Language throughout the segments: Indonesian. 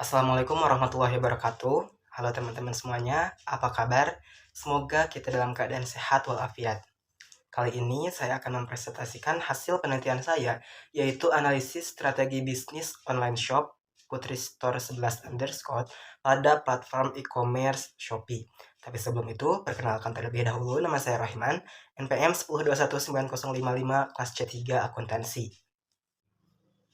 Assalamualaikum warahmatullahi wabarakatuh. Halo teman-teman semuanya, apa kabar? Semoga kita dalam keadaan sehat walafiat. Kali ini saya akan mempresentasikan hasil penelitian saya, yaitu analisis strategi bisnis online shop Putri Store 11 underscore pada platform e-commerce Shopee. Tapi sebelum itu, perkenalkan terlebih dahulu, nama saya Rahman, NPM 10219055, kelas C3 Akuntansi.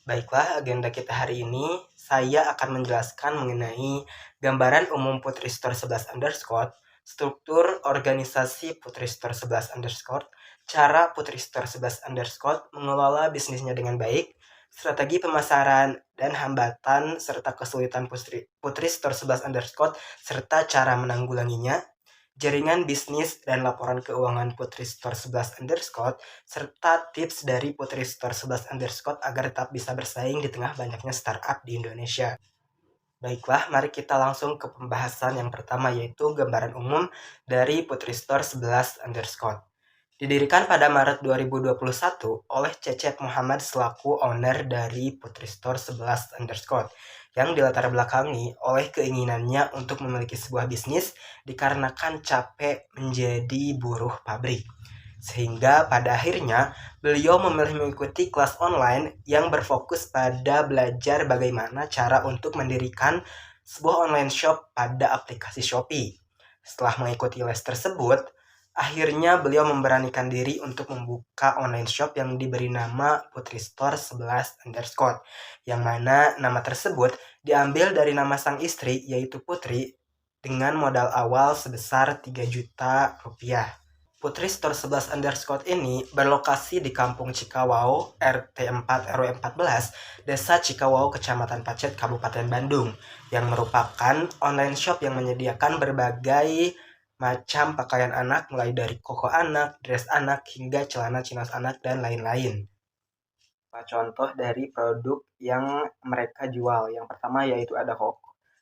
Baiklah, agenda kita hari ini, saya akan menjelaskan mengenai gambaran umum Putri Store 11 underscore, struktur organisasi Putri Store 11 underscore, cara Putri Store 11 underscore mengelola bisnisnya dengan baik, strategi pemasaran dan hambatan serta kesulitan Putri Store 11 underscore, serta cara menanggulanginya, jaringan bisnis dan laporan keuangan Putri Store 11 underscore, serta tips dari Putri Store 11 underscore agar tetap bisa bersaing di tengah banyaknya startup di Indonesia. Baiklah, mari kita langsung ke pembahasan yang pertama, yaitu gambaran umum dari Putri Store 11 underscore. Didirikan pada Maret 2021 oleh Cecep Muhammad selaku owner dari Putri Store 11 underscore, yang dilatar belakangi oleh keinginannya untuk memiliki sebuah bisnis dikarenakan capek menjadi buruh pabrik. Sehingga pada akhirnya beliau memilih mengikuti kelas online yang berfokus pada belajar bagaimana cara untuk mendirikan sebuah online shop pada aplikasi Shopee. Setelah mengikuti les tersebut, akhirnya beliau memberanikan diri untuk membuka online shop yang diberi nama Putri Store 11 underscore, yang mana nama tersebut diambil dari nama sang istri, yaitu Putri, dengan modal awal sebesar 3 juta rupiah. Putri Store 11 underscore ini berlokasi di Kampung Cikawau, RT 4 RW 14, Desa Cikawau, Kecamatan Pacet, Kabupaten Bandung, yang merupakan online shop yang menyediakan berbagai macam pakaian anak, mulai dari koko anak, dress anak, hingga celana chinos anak, dan lain-lain. Contoh dari produk yang mereka jual, yang pertama yaitu ada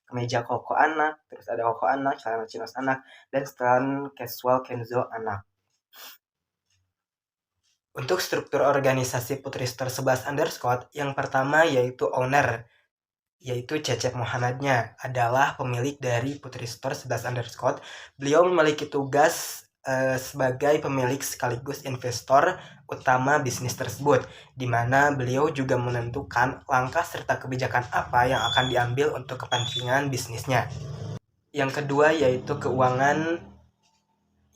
kemeja koko anak, terus ada koko anak, celana chinos anak, dan setelan casual Kenzo anak. Untuk struktur organisasi Putri Store 11 underscore, yang pertama yaitu owner, yaitu Cecep Muhammadnya, adalah pemilik dari Putri Store 11 underscore. Beliau memiliki tugas sebagai pemilik sekaligus investor utama bisnis tersebut, di mana beliau juga menentukan langkah serta kebijakan apa yang akan diambil untuk kepentingan bisnisnya. Yang kedua yaitu keuangan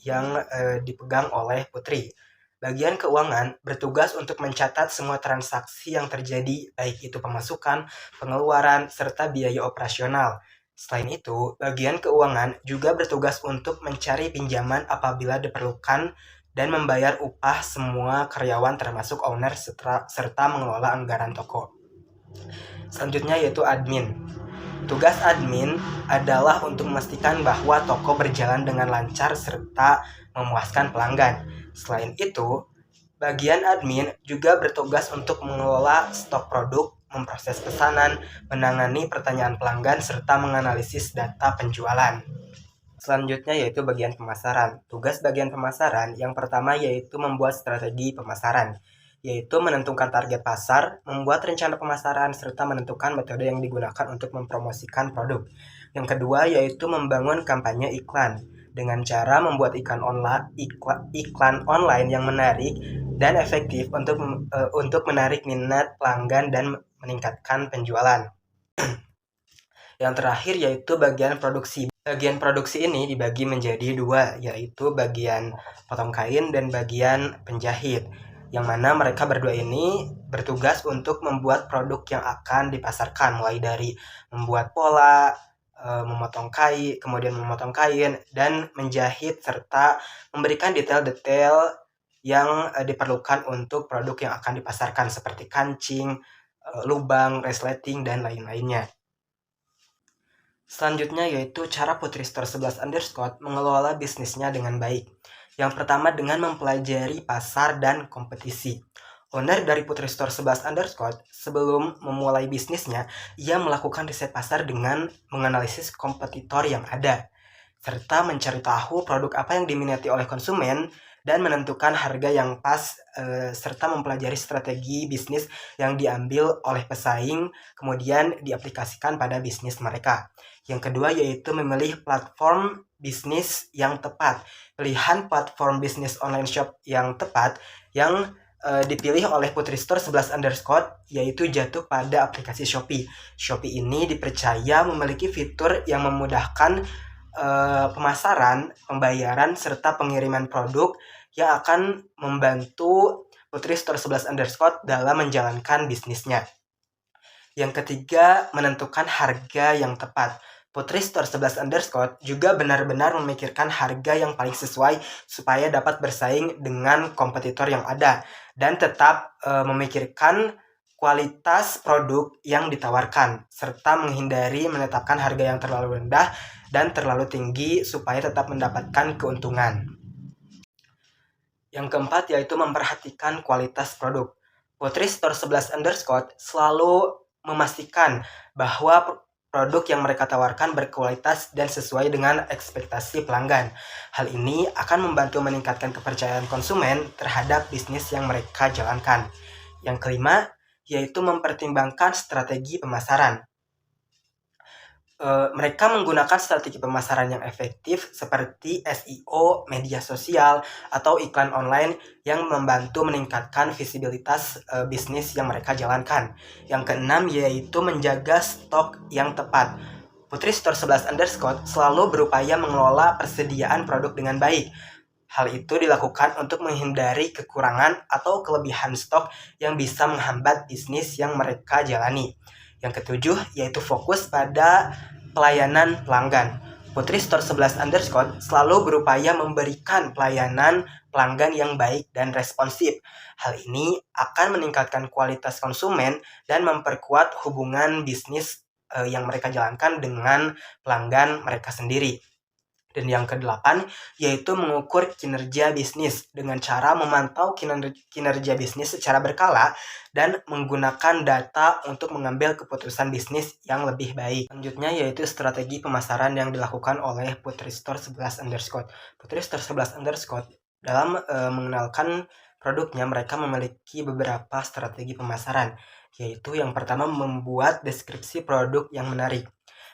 yang dipegang oleh Putri. Bagian keuangan bertugas untuk mencatat semua transaksi yang terjadi, baik itu pemasukan, pengeluaran, serta biaya operasional. Selain itu, bagian keuangan juga bertugas untuk mencari pinjaman apabila diperlukan dan membayar upah semua karyawan termasuk owner serta mengelola anggaran toko. Selanjutnya yaitu admin. Tugas admin adalah untuk memastikan bahwa toko berjalan dengan lancar serta memuaskan pelanggan. Selain itu, bagian admin juga bertugas untuk mengelola stok produk, memproses pesanan, menangani pertanyaan pelanggan, serta menganalisis data penjualan. Selanjutnya yaitu bagian pemasaran. Tugas bagian pemasaran yang pertama yaitu membuat strategi pemasaran, yaitu menentukan target pasar, membuat rencana pemasaran, serta menentukan metode yang digunakan untuk mempromosikan produk. Yang kedua yaitu membangun kampanye iklan, dengan cara membuat iklan online yang menarik dan efektif untuk menarik minat pelanggan dan meningkatkan penjualan. Yang terakhir yaitu bagian produksi. Bagian produksi ini dibagi menjadi dua, yaitu bagian potong kain dan bagian penjahit, yang mana mereka berdua ini bertugas untuk membuat produk yang akan dipasarkan, mulai dari membuat pola, kemudian memotong kain, dan menjahit, serta memberikan detail-detail yang diperlukan untuk produk yang akan dipasarkan, seperti kancing, lubang, resleting, dan lain-lainnya. Selanjutnya yaitu cara Putri Store 11 underscore mengelola bisnisnya dengan baik. Yang pertama dengan mempelajari pasar dan kompetisi. Owner dari Putri Store 11 underscore sebelum memulai bisnisnya, ia melakukan riset pasar dengan menganalisis kompetitor yang ada, serta mencari tahu produk apa yang diminati oleh konsumen dan menentukan harga yang pas, serta mempelajari strategi bisnis yang diambil oleh pesaing, kemudian diaplikasikan pada bisnis mereka. Yang kedua yaitu memilih platform bisnis yang tepat. Pilihan platform bisnis online shop yang tepat yang dipilih oleh Putri Store 11 underscore yaitu jatuh pada aplikasi Shopee. Shopee ini dipercaya memiliki fitur yang memudahkan pemasaran, pembayaran, serta pengiriman produk yang akan membantu Putri Store 11 underscore dalam menjalankan bisnisnya. Yang ketiga, menentukan harga yang tepat. Putri Store 11 underscore juga benar-benar memikirkan harga yang paling sesuai supaya dapat bersaing dengan kompetitor yang ada dan tetap memikirkan kualitas produk yang ditawarkan serta menghindari menetapkan harga yang terlalu rendah dan terlalu tinggi supaya tetap mendapatkan keuntungan. Yang keempat yaitu memperhatikan kualitas produk. Putri Store 11 underscore selalu memastikan bahwa produk yang mereka tawarkan berkualitas dan sesuai dengan ekspektasi pelanggan. Hal ini akan membantu meningkatkan kepercayaan konsumen terhadap bisnis yang mereka jalankan. Yang kelima, yaitu mempertimbangkan strategi pemasaran. Mereka menggunakan strategi pemasaran yang efektif seperti SEO, media sosial, atau iklan online yang membantu meningkatkan visibilitas bisnis yang mereka jalankan. Yang keenam yaitu menjaga stok yang tepat. Putri Store 11 underscore selalu berupaya mengelola persediaan produk dengan baik. Hal itu dilakukan untuk menghindari kekurangan atau kelebihan stok yang bisa menghambat bisnis yang mereka jalani. Yang ketujuh yaitu fokus pada pelayanan pelanggan. Putri Store 11 underscore selalu berupaya memberikan pelayanan pelanggan yang baik dan responsif. Hal ini akan meningkatkan kualitas konsumen dan memperkuat hubungan bisnis yang mereka jalankan dengan pelanggan mereka sendiri. Dan yang kedelapan yaitu mengukur kinerja bisnis dengan cara memantau kinerja bisnis secara berkala dan menggunakan data untuk mengambil keputusan bisnis yang lebih baik. Selanjutnya yaitu strategi pemasaran yang dilakukan oleh Putri Store 11 underscore. Putri Store 11 underscore dalam mengenalkan produknya mereka memiliki beberapa strategi pemasaran, yaitu yang pertama membuat deskripsi produk yang menarik.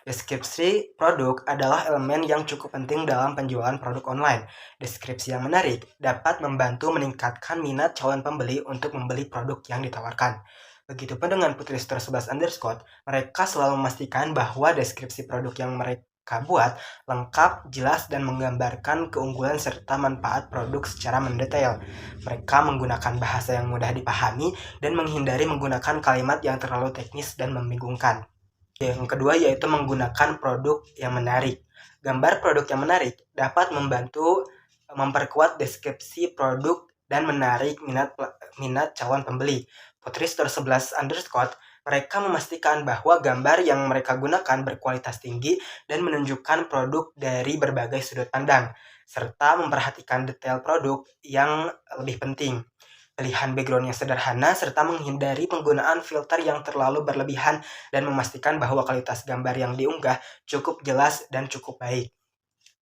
Deskripsi produk adalah elemen yang cukup penting dalam penjualan produk online. Deskripsi yang menarik dapat membantu meningkatkan minat calon pembeli untuk membeli produk yang ditawarkan. Begitupun dengan Putri Store 11 underscore, mereka selalu memastikan bahwa deskripsi produk yang mereka buat lengkap, jelas, dan menggambarkan keunggulan serta manfaat produk secara mendetail. Mereka menggunakan bahasa yang mudah dipahami dan menghindari menggunakan kalimat yang terlalu teknis dan membingungkan. Yang kedua yaitu menggunakan produk yang menarik. Gambar produk yang menarik dapat membantu memperkuat deskripsi produk dan menarik minat calon pembeli. Putri Store 11 underscore mereka memastikan bahwa gambar yang mereka gunakan berkualitas tinggi dan menunjukkan produk dari berbagai sudut pandang, serta memperhatikan detail produk yang lebih penting. Pilihan background yang sederhana, serta menghindari penggunaan filter yang terlalu berlebihan dan memastikan bahwa kualitas gambar yang diunggah cukup jelas dan cukup baik.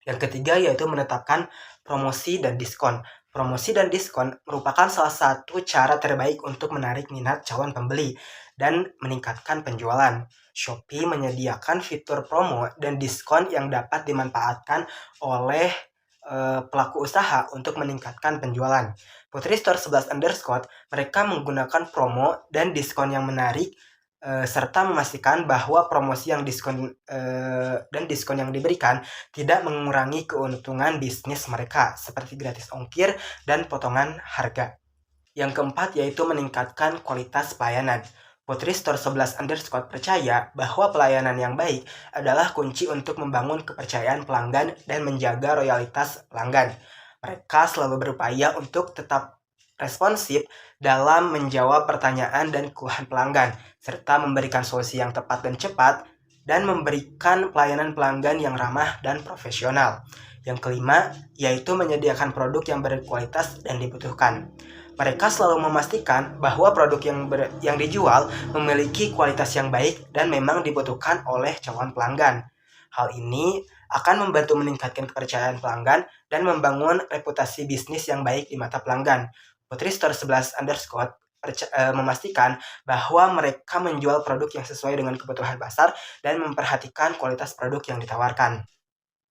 Yang ketiga yaitu menetapkan promosi dan diskon. Promosi dan diskon merupakan salah satu cara terbaik untuk menarik minat calon pembeli dan meningkatkan penjualan. Shopee menyediakan fitur promo dan diskon yang dapat dimanfaatkan oleh pelaku usaha untuk meningkatkan penjualan. Putri Store 11 underscore mereka menggunakan promo dan diskon yang menarik serta memastikan bahwa promosi yang diskon dan diskon yang diberikan tidak mengurangi keuntungan bisnis mereka seperti gratis ongkir dan potongan harga. Yang keempat yaitu meningkatkan kualitas pelayanan. Putri Store 11 underscore percaya bahwa pelayanan yang baik adalah kunci untuk membangun kepercayaan pelanggan dan menjaga loyalitas pelanggan. Mereka selalu berupaya untuk tetap responsif dalam menjawab pertanyaan dan keluhan pelanggan, serta memberikan solusi yang tepat dan cepat, dan memberikan pelayanan pelanggan yang ramah dan profesional. Yang kelima, yaitu menyediakan produk yang berkualitas dan dibutuhkan. Mereka selalu memastikan bahwa produk yang dijual memiliki kualitas yang baik dan memang dibutuhkan oleh calon pelanggan. Hal ini akan membantu meningkatkan kepercayaan pelanggan dan membangun reputasi bisnis yang baik di mata pelanggan. Putri Store 11 underscore memastikan bahwa mereka menjual produk yang sesuai dengan kebutuhan pasar dan memperhatikan kualitas produk yang ditawarkan.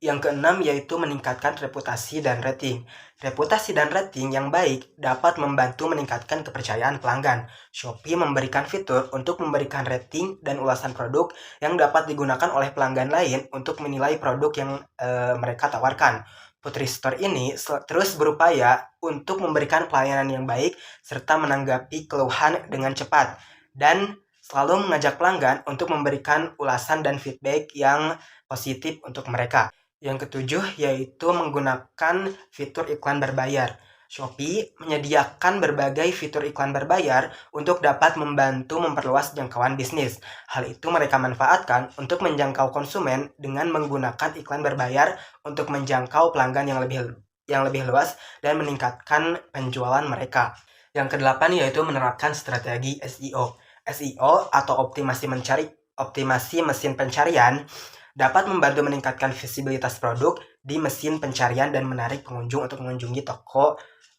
Yang keenam yaitu meningkatkan reputasi dan rating. Reputasi dan rating yang baik dapat membantu meningkatkan kepercayaan pelanggan. Shopee memberikan fitur untuk memberikan rating dan ulasan produk yang dapat digunakan oleh pelanggan lain untuk menilai produk yang mereka tawarkan. Putri Store ini terus berupaya untuk memberikan pelayanan yang baik serta menanggapi keluhan dengan cepat dan selalu mengajak pelanggan untuk memberikan ulasan dan feedback yang positif untuk mereka. Yang ketujuh yaitu menggunakan fitur iklan berbayar. Shopee menyediakan berbagai fitur iklan berbayar untuk dapat membantu memperluas jangkauan bisnis. Hal itu mereka manfaatkan untuk menjangkau konsumen dengan menggunakan iklan berbayar untuk menjangkau pelanggan yang lebih luas dan meningkatkan penjualan mereka. Yang kedelapan yaitu menerapkan strategi SEO. SEO atau optimasi mesin pencarian dapat membantu meningkatkan visibilitas produk di mesin pencarian dan menarik pengunjung untuk mengunjungi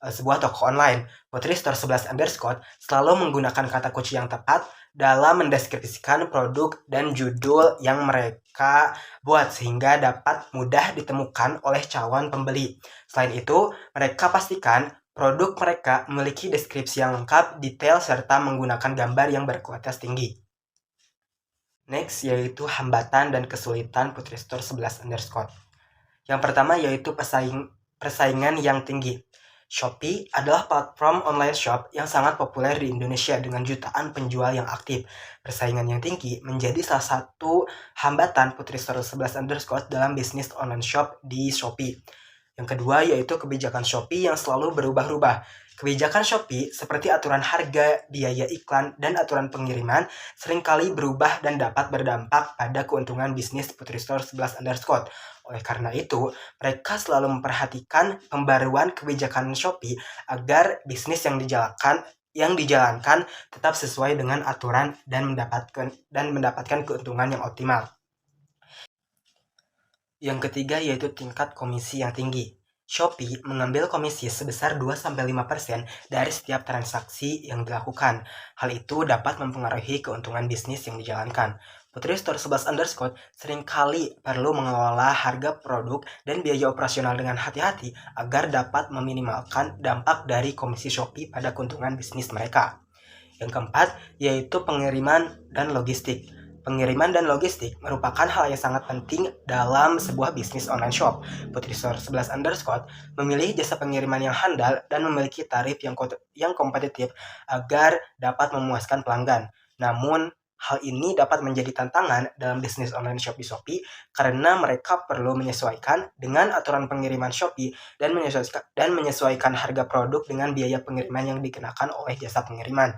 sebuah toko online. Putri Store 11 underscore selalu menggunakan kata kunci yang tepat dalam mendeskripsikan produk dan judul yang mereka buat sehingga dapat mudah ditemukan oleh calon pembeli. Selain itu, mereka pastikan produk mereka memiliki deskripsi yang lengkap, detail, serta menggunakan gambar yang berkualitas tinggi. Next yaitu hambatan dan kesulitan Putri Store 11 underscore. Yang pertama yaitu persaingan yang tinggi. Shopee adalah platform online shop yang sangat populer di Indonesia dengan jutaan penjual yang aktif. Persaingan yang tinggi menjadi salah satu hambatan Putri Store 11 underscore dalam bisnis online shop di Shopee. Yang kedua yaitu kebijakan Shopee yang selalu berubah-ubah. Kebijakan Shopee seperti aturan harga, biaya iklan, dan aturan pengiriman seringkali berubah dan dapat berdampak pada keuntungan bisnis Putri Store 11 underscore. Oleh karena itu, mereka selalu memperhatikan pembaruan kebijakan Shopee agar bisnis yang dijalankan tetap sesuai dengan aturan dan mendapatkan keuntungan yang optimal. Yang ketiga yaitu tingkat komisi yang tinggi. Shopee mengambil komisi sebesar 2-5% dari setiap transaksi yang dilakukan. Hal itu dapat mempengaruhi keuntungan bisnis yang dijalankan. Putri Store 11 underscore seringkali perlu mengelola harga produk dan biaya operasional dengan hati-hati agar dapat meminimalkan dampak dari komisi Shopee pada keuntungan bisnis mereka. Yang keempat yaitu pengiriman dan logistik. Pengiriman dan logistik merupakan hal yang sangat penting dalam sebuah bisnis online shop. Putri Store 11 underscore memilih jasa pengiriman yang handal dan memiliki tarif yang kompetitif agar dapat memuaskan pelanggan. Namun, hal ini dapat menjadi tantangan dalam bisnis online shop di Shopee karena mereka perlu menyesuaikan dengan aturan pengiriman Shopee dan menyesuaikan harga produk dengan biaya pengiriman yang dikenakan oleh jasa pengiriman.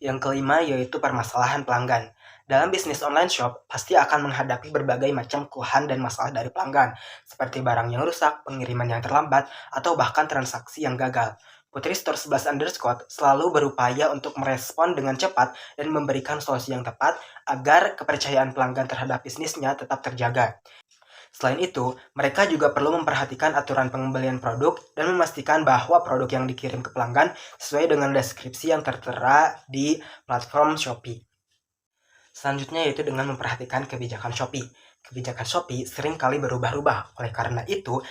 Yang kelima yaitu permasalahan pelanggan. Dalam bisnis online shop, pasti akan menghadapi berbagai macam keluhan dan masalah dari pelanggan, seperti barang yang rusak, pengiriman yang terlambat, atau bahkan transaksi yang gagal. Putri Store 11 underscore selalu berupaya untuk merespon dengan cepat dan memberikan solusi yang tepat agar kepercayaan pelanggan terhadap bisnisnya tetap terjaga. Selain itu, mereka juga perlu memperhatikan aturan pengembalian produk dan memastikan bahwa produk yang dikirim ke pelanggan sesuai dengan deskripsi yang tertera di platform Shopee. Selanjutnya yaitu dengan memperhatikan kebijakan Shopee. Kebijakan Shopee sering kali berubah-ubah. Oleh karena itu,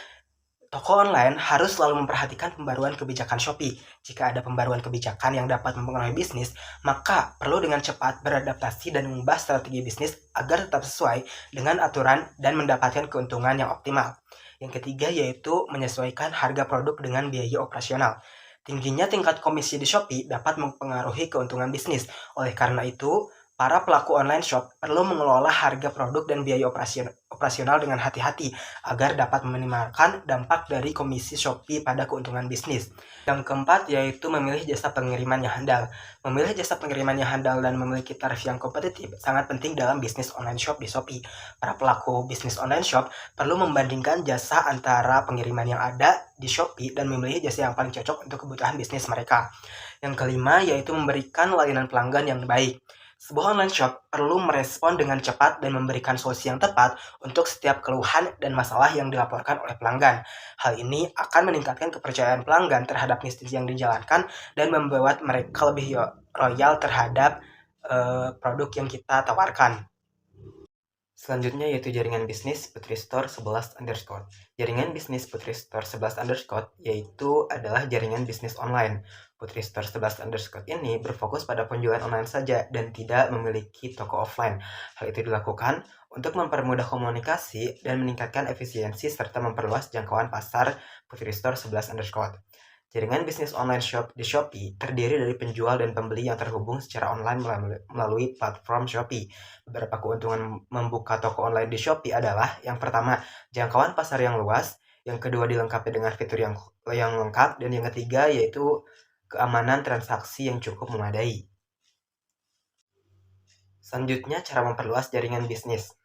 toko online harus selalu memperhatikan pembaruan kebijakan Shopee. Jika ada pembaruan kebijakan yang dapat mempengaruhi bisnis, maka perlu dengan cepat beradaptasi dan mengubah strategi bisnis agar tetap sesuai dengan aturan dan mendapatkan keuntungan yang optimal. Yang ketiga yaitu menyesuaikan harga produk dengan biaya operasional. Tingginya tingkat komisi di Shopee dapat mempengaruhi keuntungan bisnis. Oleh karena itu, para pelaku online shop perlu mengelola harga produk dan biaya operasional dengan hati-hati agar dapat meminimalkan dampak dari komisi Shopee pada keuntungan bisnis. Yang keempat yaitu memilih jasa pengiriman yang handal. Memilih jasa pengiriman yang handal dan memiliki tarif yang kompetitif sangat penting dalam bisnis online shop di Shopee. Para pelaku bisnis online shop perlu membandingkan jasa antara pengiriman yang ada di Shopee dan memilih jasa yang paling cocok untuk kebutuhan bisnis mereka. Yang kelima yaitu memberikan layanan pelanggan yang baik. Sebuah online shop perlu merespon dengan cepat dan memberikan solusi yang tepat untuk setiap keluhan dan masalah yang dilaporkan oleh pelanggan. Hal ini akan meningkatkan kepercayaan pelanggan terhadap bisnis yang dijalankan dan membuat mereka lebih royal terhadap produk yang kita tawarkan. Selanjutnya yaitu jaringan bisnis Putri Store 11 underscore. Jaringan bisnis Putri Store 11 underscore yaitu adalah jaringan bisnis online. Putri Store 11 underscore ini berfokus pada penjualan online saja dan tidak memiliki toko offline. Hal itu dilakukan untuk mempermudah komunikasi dan meningkatkan efisiensi serta memperluas jangkauan pasar Putri Store 11 underscore. Jaringan bisnis online shop di Shopee terdiri dari penjual dan pembeli yang terhubung secara online melalui platform Shopee. Beberapa keuntungan membuka toko online di Shopee adalah yang pertama, jangkauan pasar yang luas, yang kedua dilengkapi dengan fitur yang lengkap, dan yang ketiga yaitu keamanan transaksi yang cukup memadai. Selanjutnya, cara memperluas jaringan bisnis.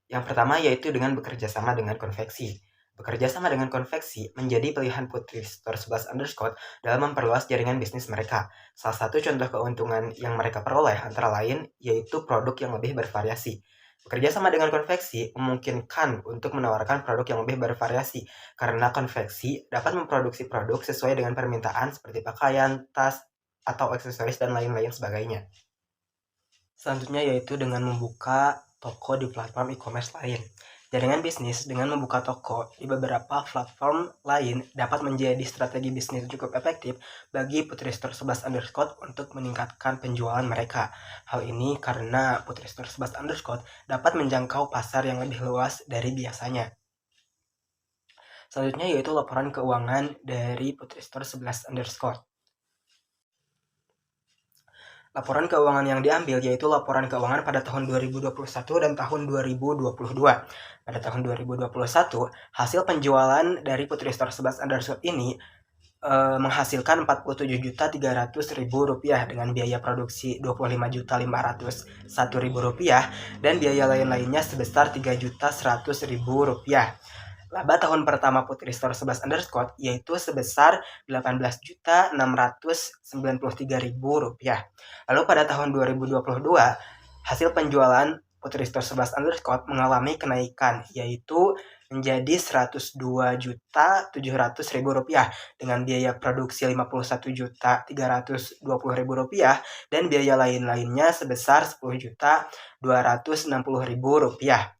Yang pertama yaitu dengan bekerja sama dengan konveksi. Bekerja sama dengan konveksi menjadi pilihan Putri Store 11 underscore dalam memperluas jaringan bisnis mereka. Salah satu contoh keuntungan yang mereka peroleh antara lain yaitu produk yang lebih bervariasi. Bekerja sama dengan konveksi memungkinkan untuk menawarkan produk yang lebih bervariasi karena konveksi dapat memproduksi produk sesuai dengan permintaan seperti pakaian, tas, atau aksesoris dan lain-lain sebagainya. Selanjutnya yaitu dengan membuka toko di platform e-commerce lain. Jaringan bisnis dengan membuka toko di beberapa platform lain dapat menjadi strategi bisnis cukup efektif bagi Putri Store 11 underscore untuk meningkatkan penjualan mereka. Hal ini karena Putri Store 11 underscore dapat menjangkau pasar yang lebih luas dari biasanya. Selanjutnya yaitu laporan keuangan dari Putri Store 11 underscore. Laporan keuangan yang diambil yaitu laporan keuangan pada tahun 2021 dan tahun 2022. Pada tahun 2021, hasil penjualan dari Putri Store 11 underscore ini menghasilkan Rp47.300.000 dengan biaya produksi Rp25.501.000 dan biaya lain-lainnya sebesar Rp3.100.000. Laba tahun pertama Putri Store 11 underscore yaitu sebesar Rp18.693.000. Lalu pada tahun 2022, hasil penjualan Putri Store 11 underscore mengalami kenaikan yaitu menjadi Rp102.700.000 dengan biaya produksi Rp51.320.000 dan biaya lain-lainnya sebesar Rp10.260.000.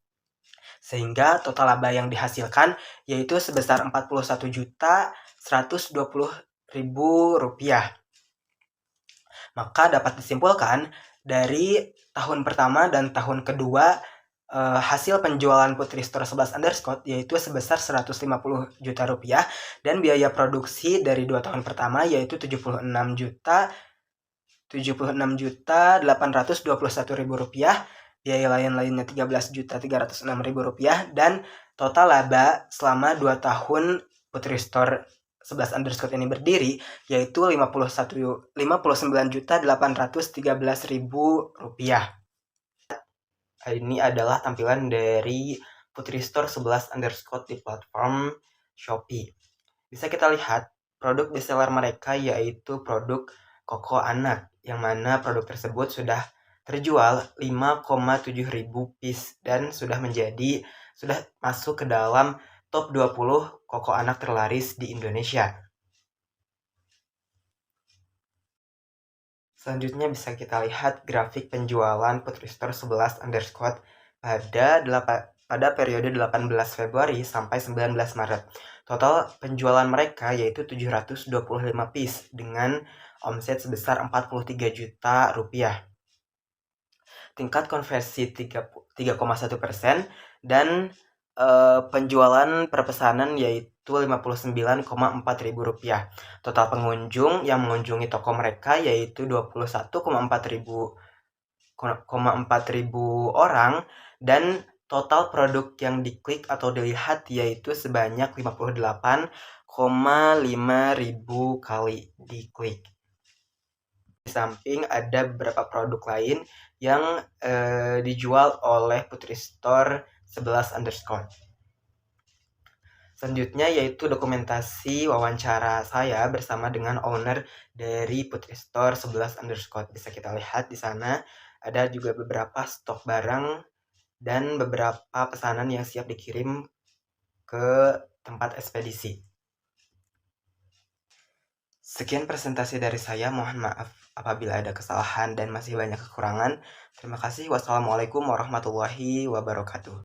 Sehingga total laba yang dihasilkan yaitu sebesar Rp41.120.000. Maka dapat disimpulkan dari tahun pertama dan tahun kedua hasil penjualan Putri Store 11 underscore yaitu sebesar Rp150 juta dan biaya produksi dari 2 tahun pertama yaitu Rp76.821.000, biaya lain-lainnya Rp13.306.000 dan total laba selama 2 tahun Putri Store 11 underscore ini berdiri yaitu Rp59.813.000. Ini adalah tampilan dari Putri Store 11 underscore di platform Shopee. Bisa kita lihat produk bestseller mereka yaitu produk Koko Anak, yang mana produk tersebut sudah terjual 5,7 ribu piece dan sudah masuk ke dalam top 20 Koko Anak terlaris di Indonesia. Selanjutnya bisa kita lihat grafik penjualan Putri Store 11 underscore pada periode 18 Februari sampai 19 Maret. Total penjualan mereka yaitu 725 piece dengan omset sebesar Rp43 juta. Tingkat konversi 3,1% dan penjualan per pesanan yaitu Rp59,4 ribu. Total pengunjung yang mengunjungi toko mereka yaitu 21,4 ribu orang dan total produk yang diklik atau dilihat yaitu sebanyak 58,5 ribu kali diklik. Di samping ada beberapa produk lain yang dijual oleh Putri Store 11 underscore. Selanjutnya yaitu dokumentasi wawancara saya bersama dengan owner dari Putri Store 11 underscore. Bisa kita lihat di sana ada juga beberapa stok barang dan beberapa pesanan yang siap dikirim ke tempat ekspedisi. Sekian presentasi dari saya, mohon maaf apabila ada kesalahan dan masih banyak kekurangan. Terima kasih. Wassalamualaikum warahmatullahi wabarakatuh.